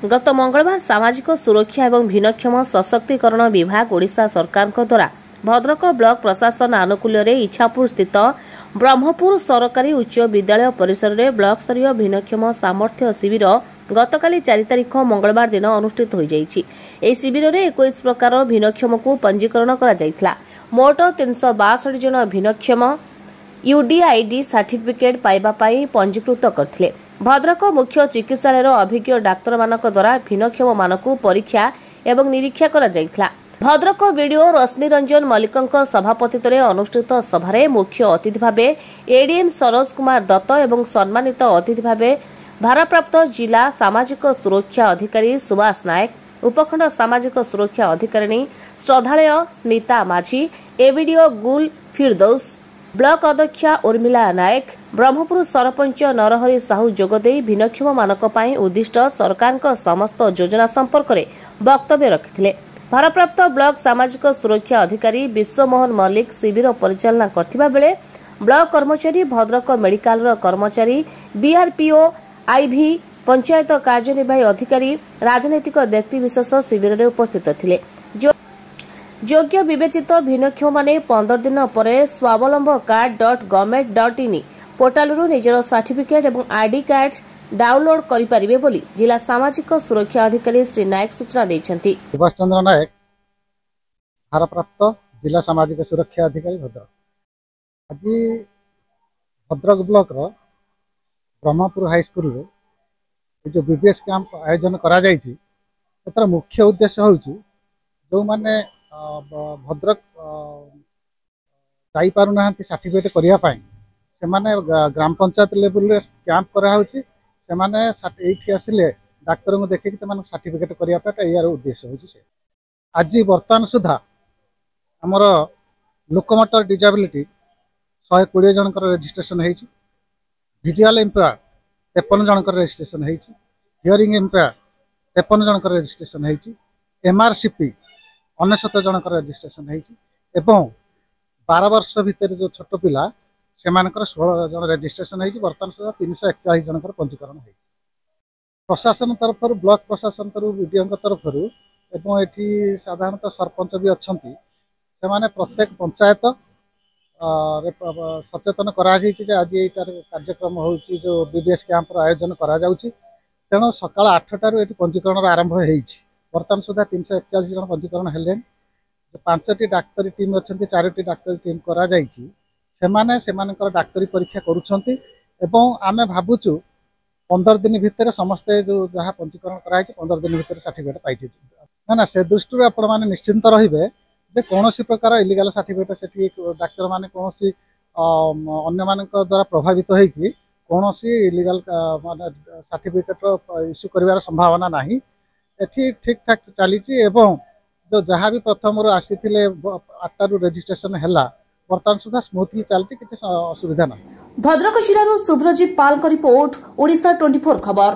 गत मंगलवार सामाजिक सुरक्षा एवं भिन्नक्षम सशक्तिकरण विभाग ओडिशा सरकार द्वारा भद्रक ब्लॉक प्रशासन आनुकूल्य इच्छापुर स्थित ब्रह्मपुर सरकारी उच्च विद्यालय परिसर में ब्लॉक स्तरीय भिन्नक्षम सामर्थ्य शिविर गतकाली 4 तारिख मंगलवार दिन अनुष्ठित हो जाइछि। एही शिविर में 21 प्रकार भिन्नक्षम को पंजीकरण करा जाइथिला। मोट 362 जन भिन्नक्षम यूडीआईडी सर्टिफिकेट पाइबा पाई पंजीकृत करथिले। भद्रक मुख्य चिकित्सालय अभिज्ञ डाक्तर मानक द्वारा भिन्नक्षम मानकु परीक्षा एवं निरीक्षा करा जाइथिला। भद्रक वीडियो रश्मि रंजन मल्लिक सभापतित्व अनुष्ठित सभारे मुख्य अतिथि भावे एडीएम सरोज कुमार दत्त एवं सम्मानित अतिथि भावे भारप्राप्त जिला सामाजिक सुरक्षा अधिकारी सुभाष नायक, उपखंड सामाजिक सुरक्षा अधिकारिणी श्रद्धालय स्मिता माझी, एवीडीओ गुल फिरदौस, ब्लॉक अध्यक्षा उर्मिला नायक, ब्रह्मपुर सरपंच नरहरि साहू जोगदे भिन्नक्षम मानक पई उद्दिष्ट सरकार समस्त योजना संपर्क में वक्तव्य रखिथिले। भारप्राप्त ब्लॉक सामाजिक सुरक्षा अधिकारी विश्वमोहन मल्लिक शिविर परिचालना करथिबा बेले ब्लॉक कर्मचारी, भद्रक मेडिकल कर्मचारी, बीआरपीओ, आईभी, पंचायत कार्यनिर्वाही अधिकारी, राजनैतिक व्यक्तिविशेष शिविर में उपस्थित थिले। योग्य विवेचित भिन्नक्षम माने 15 दिन पर स्वावलंब कार्ड.government.in पोर्टाल निजर सर्टिफिकेट एवं आईडी कार्ड डाउनलोड करि परिबे बोली जिला सामाजिक सुरक्षा अधिकारी श्री नायक सूचना दैछंती। सुभाष चंद्र नायक, भारप्राप्त जिला सामाजिक सुरक्षा अधिकारी भद्रक। आज भद्रक ब्लॉक रो ब्रह्मपुर हाई स्कूल रे जो बीबीएस कैंप आयोजन करा जायछि एतर मुख्य उद्देश्य होउछि जो माने भद्रक जाई पारु नाहंती सर्टिफिकेट करिया पाई से माने ग्राम पंचायत लेवल रे कैंप करा होउछि। से माने एठी आसिले डाक्टर को देखि कि तमान सर्टिफिकेट करिया पाटा यार उद्देश्य होउछि। से आज वर्तमान सुधा हमर लोकोमोटर डिसेबिलिटी 120 जनकर रजिस्ट्रेशन हेछि, विजुअल इम्पेयर 53 जनकर रजिस्ट्रेशन हेछि, हियरिंग इम्पेयर 53 जनकर रजिस्ट्रेशन हेछि, एमआरसीपी 69 जनकर रजिस्ट्रेशन हेछि एवं 12 वर्ष भितर जो छोट पिला से 16 जन रजिस्ट्रेशन हेछि। वर्तमान सुधा 341 जनकर पंजीकरण हेछि। प्रशासन तरफ ब्लॉक प्रशासन वीडियो तरफ एवं एठी साधारणतः सरपंच भी अछंती से माने प्रत्येक पंचायत सचेतन करा जायछि जे आज एटार कार्यक्रम होउछि जो बीबीएस कैंप आयोजन करा जाउछि। तेणु सकाळ 8 टारू एठी पंजीकरण आरंभ हेछि। वर्तमान सुधा 341 जन पंजीकरण हेले। 5टी डाक्तरी टीम अछंती, 4टी डाक्तरी टीम करा जायछि। सेमानकर डाक्तरी परीक्षा करूछंती एवं आमे भाबुछु 15 दिन भितर समस्ते जो जहाँ पंजीकरण कराई 15 दिन भितर सर्टिफिकेट पाई ना से दृष्टि आपण मैंने निश्चिंत रहिबे जे कौनसी प्रकार इलीगल सर्टिफिकेट से डाक्तर माने कौनसी अन्य मानक द्वारा प्रभावित होइकी कौनसी इलीगल माने सर्टिफिकेट इश्यू करिवार संभावना नाही। एठी ठीक ठाक चली एवं जो जहाँ भी प्रथम आसी 8 रजिस्ट्रेशन है वर्तमान सुधा स्मूथली चलती, किसी असुविधा ना। भद्रक जिलार शुभ्रजित पाल रिपोर्ट, ओडिशा 24 खबर।